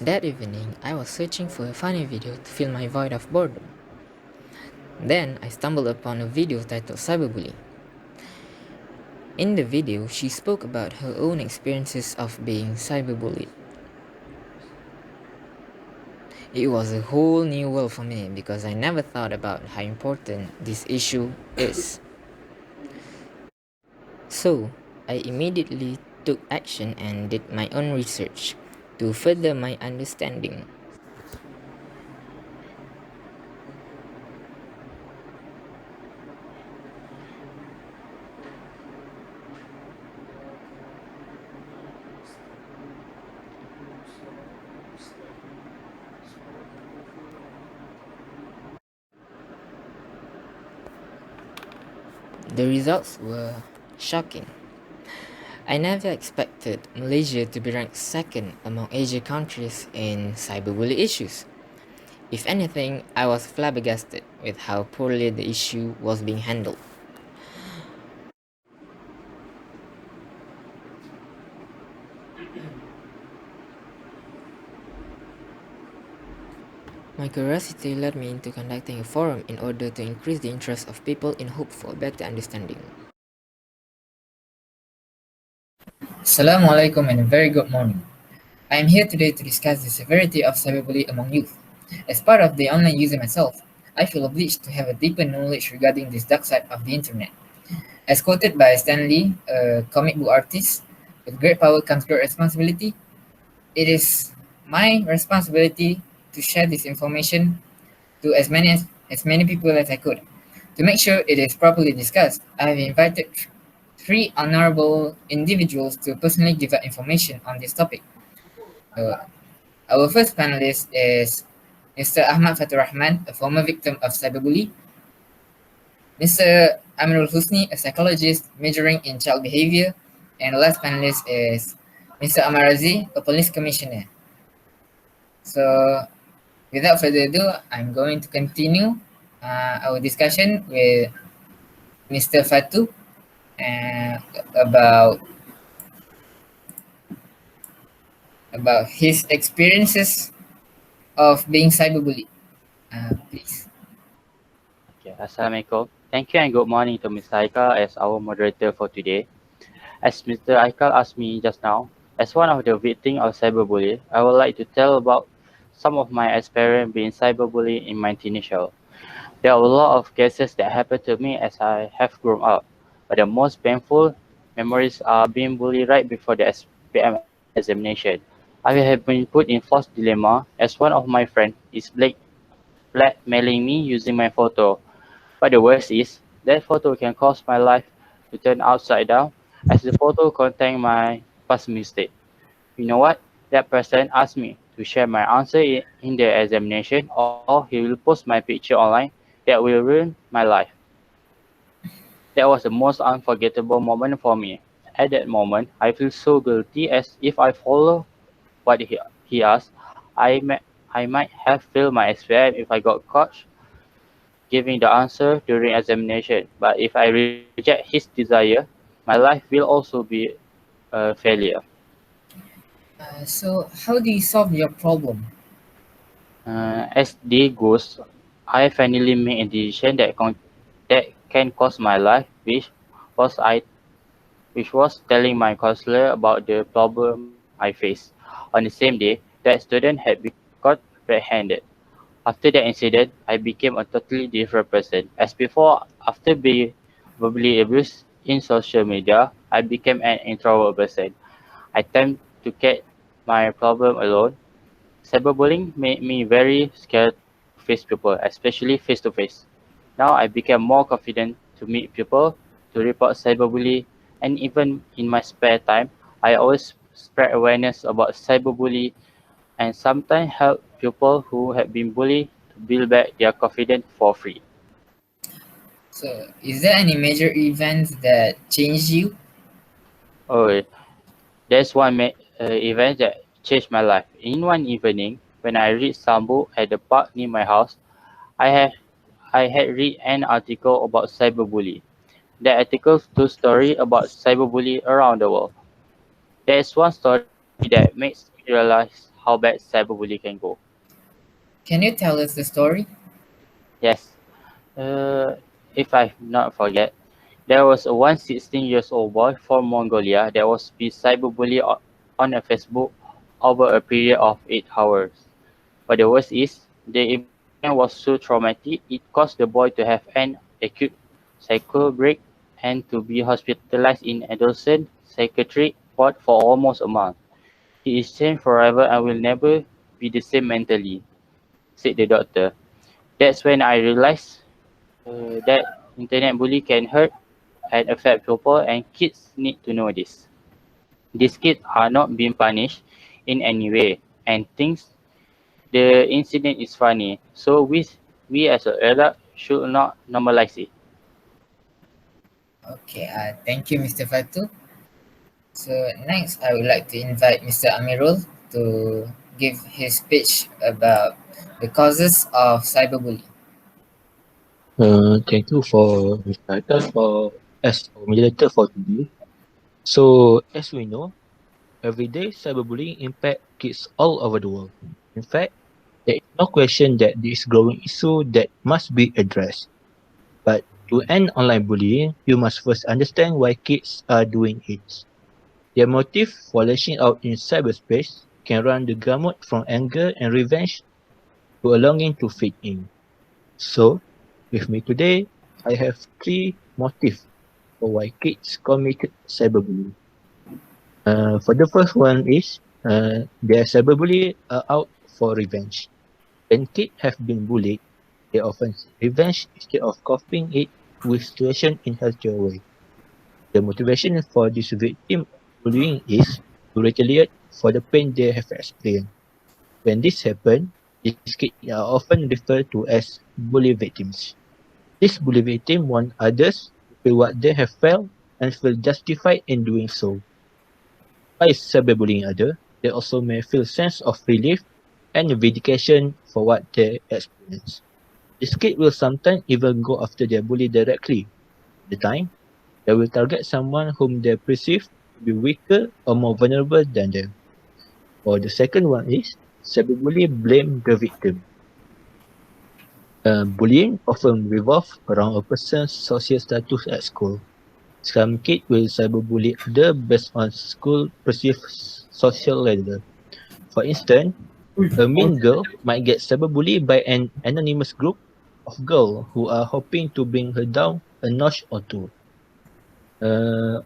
That evening, I was searching for a funny video to fill my void of boredom. Then, I stumbled upon a video titled Cyberbullying. In the video, she spoke about her own experiences of being cyberbullied. It was a whole new world for me because I never thought about how important this issue is. So, I immediately took action and did my own research to further my understanding. The results were shocking. I never expected Malaysia to be ranked second among Asia countries in cyberbully issues. If anything, I was flabbergasted with how poorly the issue was being handled. My curiosity led me into conducting a forum in order to increase the interest of people in hope for better understanding. Assalamualaikum and a very good morning. I am here today to discuss the severity of cyberbullying among youth. As part of the online user myself, I feel obliged to have a deeper knowledge regarding this dark side of the internet. As quoted by Stan Lee, a comic book artist, with great power comes great responsibility. It is my responsibility to share this information to as many people as I could. To make sure it is properly discussed, I have invited three honorable individuals to personally give out information on this topic. Uh, our first panelist is Mr. Ahmad Fatur Rahman, a former victim of cyberbullying. Mr. Amirul Husni, a psychologist majoring in child behavior. And the last panelist is Mr. Amarazi, a police commissioner. So, without further ado, I'm going to continue our discussion with Mr. Fatu uh, about his experiences of being cyberbullied. Please. Okay, Assalamualaikum. Thank you and good morning to Ms. Haikal as our moderator for today. As Mr. Haikal asked me just now, as one of the victims of cyberbullying, I would like to tell about some of my experience being cyberbullied in my teenage years. There are a lot of cases that happened to me as I have grown up, but the most painful memories are being bullied right before the SPM examination. I have been put in false dilemma as one of my friends is blackmailing me using my photo. But the worst is, that photo can cause my life to turn upside down as the photo contains my past mistake. You know what? That person asked me to share my answer in the examination or he will post my picture online that will ruin my life. That was the most unforgettable moment for me. At that moment, I feel so guilty as if I follow what he asked. I, may, I might have failed my exam if I got caught giving the answer during examination. But if I reject his desire, my life will also be a failure. So, how do you solve your problem? As day goes, I finally made a decision that can cost my life, was I which was telling my counselor about the problem I faced. On the same day, that student had been caught red-handed. After that incident, I became a totally different person. As before, after being verbally abused in social media, I became an introvert person. I tend to get my problem alone. Cyberbullying made me very scared to face people, especially face to face. Now I became more confident to meet people, to report cyberbullying, and even in my spare time, I always spread awareness about cyberbullying and sometimes help people who have been bullied to build back their confidence for free. So, is there any major events that changed you? Oh, there's one event that changed my life. In one evening, when I read some book at the park near my house, I have I had read an article about cyberbullying. The article told story about cyberbullying around the world. There is one story that makes me realize how bad cyberbullying can go. Can you tell us the story? Yes, uh, if I not forget, there was a 16 years old boy from Mongolia that was be cyberbullied on a Facebook over a period of 8 hours. But the worst is, the event was so traumatic it caused the boy to have an acute psycho break and to be hospitalized in adolescent psychiatric ward for almost a month. He is changed forever and will never be the same mentally, said the doctor. That's when I realized that internet bully can hurt and affect people, and kids need to know this. These kids are not being punished in any way and thinks the incident is funny, so we as an adult should not normalize it. Okay, thank you, Mr. Fatu. So next, I would like to invite Mr. Amirul to give his speech about the causes of cyberbullying. Thank you for Mr. Haikal for as our moderator for today. So, as we know, every day cyberbullying impact kids all over the world. In fact, there is no question that this growing issue that must be addressed. But to end online bullying, you must first understand why kids are doing it. Their motive for lashing out in cyberspace can run the gamut from anger and revenge to a longing to fit in. So, with me today, I have three motifs for why kids committed cyberbullying. For the first one is their cyberbully are out for revenge. When kids have been bullied, they often seek revenge instead of coping it with situation in healthier way. The motivation for this victim of bullying is to retaliate for the pain they have experienced. When this happens, these kids are often referred to as bully victims. These bully victims want others to feel what they have felt and feel justified in doing so. By cyberbullying others, they also may feel sense of relief and vindication for what they experience. This kid will sometimes even go after their bully directly. At the time, they will target someone whom they perceive to be weaker or more vulnerable than them. Or the second one is cyberbully blame the victim. Bullying often revolves around a person's social status at school. Some kids will cyberbully others based on school perceived social ladder. For instance, a mean girl might get cyberbullied by an anonymous group of girls who are hoping to bring her down a notch or two.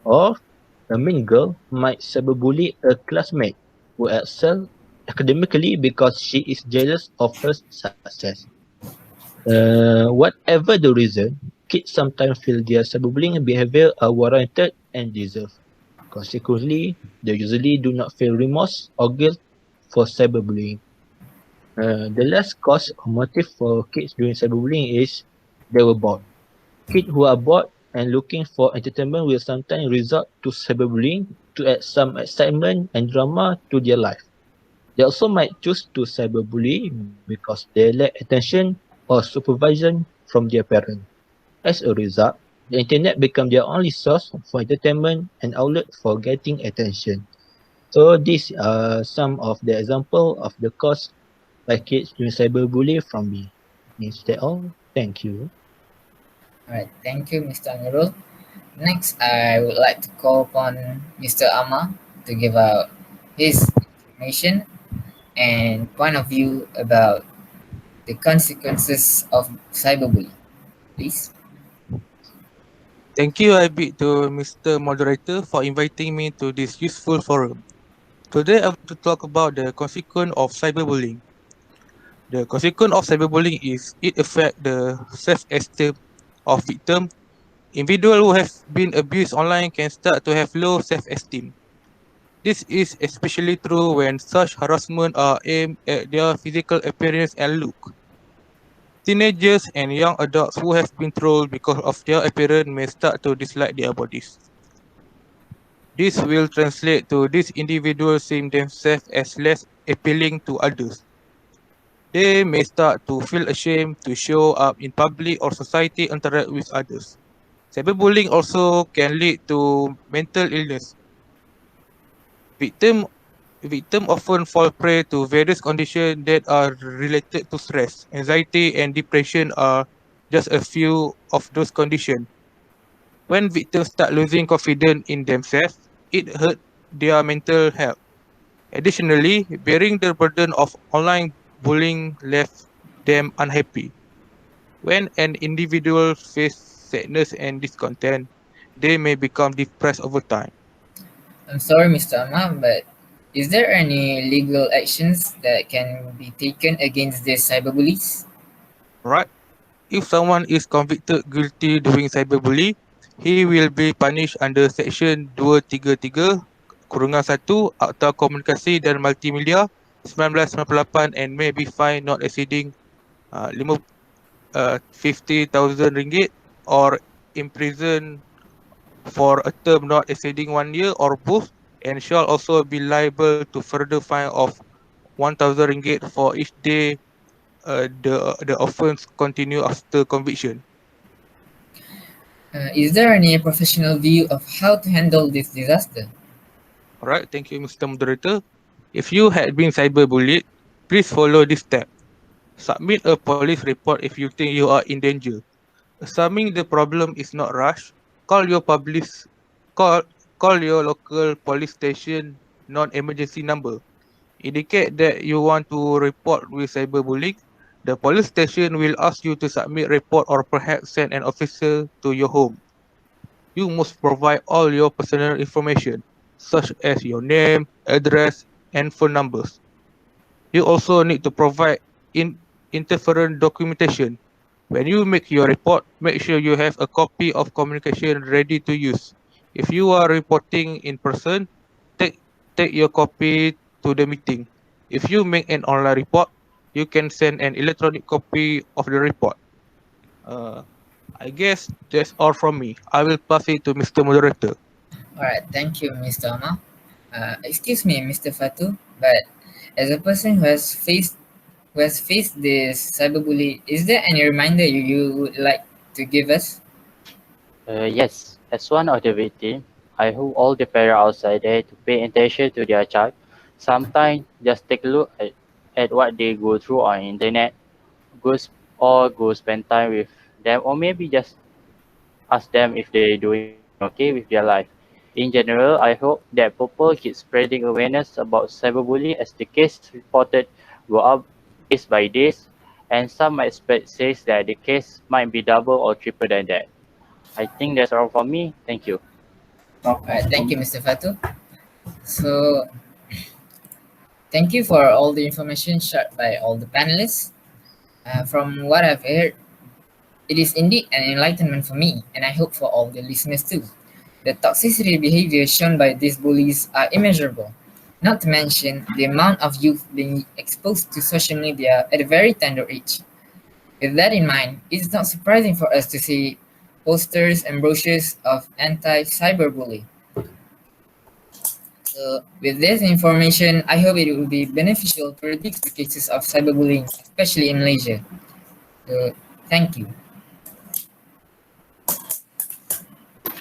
Or a mean girl might cyberbully a classmate who excels academically because she is jealous of her success. Whatever the reason, kids sometimes feel their cyberbullying behavior are warranted and deserved. Consequently, they usually do not feel remorse or guilt for cyberbullying. The last cause or motive for kids doing cyberbullying is they were bored. Kids who are bored and looking for entertainment will sometimes resort to cyberbullying to add some excitement and drama to their life. They also might choose to cyberbully because they lack attention or supervision from their parents. As a result, the internet becomes their only source for entertainment and outlet for getting attention. So these are some of the example of the cause by kids doing cyberbullying from me. Is that all? Thank you. Alright, thank you, Mr. Amirul. Next, I would like to call upon Mr. Ama to give out his information and point of view about the consequences of cyberbullying. Please. Thank you, IB, to Mr. Moderator for inviting me to this useful forum. Today, I want to talk about the consequence of cyberbullying. The consequence of cyberbullying is it affects the self-esteem of victim. Individuals who have been abused online can start to have low self-esteem. This is especially true when such harassment are aimed at their physical appearance and look. Teenagers and young adults who have been trolled because of their appearance may start to dislike their bodies. This will translate to these individuals seeing themselves as less appealing to others. They may start to feel ashamed to show up in public or society interact with others. Cyberbullying also can lead to mental illness. Victim, Victims often fall prey to various conditions that are related to stress. Anxiety and depression are just a few of those conditions. When victims start losing confidence in themselves, it hurts their mental health. Additionally, bearing the burden of online bullying left them unhappy. When an individual faces sadness and discontent, they may become depressed over time. I'm sorry, Mr. Amma, but is there any legal actions that can be taken against these cyberbullies? Right? If someone is convicted guilty doing cyberbully, he will be punished under Section 233 kurungan 1 Akta Komunikasi dan Multimedia 1998 and may be fined not exceeding 50,000 ringgit or imprisoned for a term not exceeding 1 year or both, and shall also be liable to further fine of 1,000 ringgit for each day the offence continue after conviction. Is there any professional view of how to handle this disaster? Alright, thank you, Mr. Moderator. If you had been cyberbullied, please follow this step. Submit a police report if you think you are in danger. Assuming the problem is not rushed, call your police call call your local police station non-emergency number. Indicate that you want to report with cyberbullying. The police station will ask you to submit report or perhaps send an officer to your home. You must provide all your personal information, such as your name, address, and phone numbers. You also need to provide interference documentation. When you make your report, make sure you have a copy of communication ready to use. If you are reporting in person, take, take your copy to the meeting. If you make an online report, you can send an electronic copy of the report. Uh, I guess that's all from me. I will pass it to Mr. Moderator. Alright, thank you, Mr. Amma. Excuse me, Mr. Fatu, but as a person who has faced this cyberbully, is there any reminder you would like to give us? Yes, as one of the victims, I hope all the parents outside there to pay attention to their child. Sometimes just take a look at what they go through on internet, go spend time with them, or maybe just ask them if they're doing okay with their life. In general, I hope that people keep spreading awareness about cyberbullying as the case reported go up days by days, and some experts says that the case might be double or triple than that. I think that's all for me. Thank you. Alright, thank you, Mr. Fatu. So, thank you for all the information shared by all the panelists. From what I've heard, it is indeed an enlightenment for me, and I hope for all the listeners too. The toxicity behavior shown by these bullies are immeasurable, not to mention the amount of youth being exposed to social media at a very tender age. With that in mind, it's not surprising for us to see posters and brochures of anti-cyberbullying. So, with this information, I hope it will be beneficial to reduce the cases of cyberbullying, especially in Malaysia. So, thank you.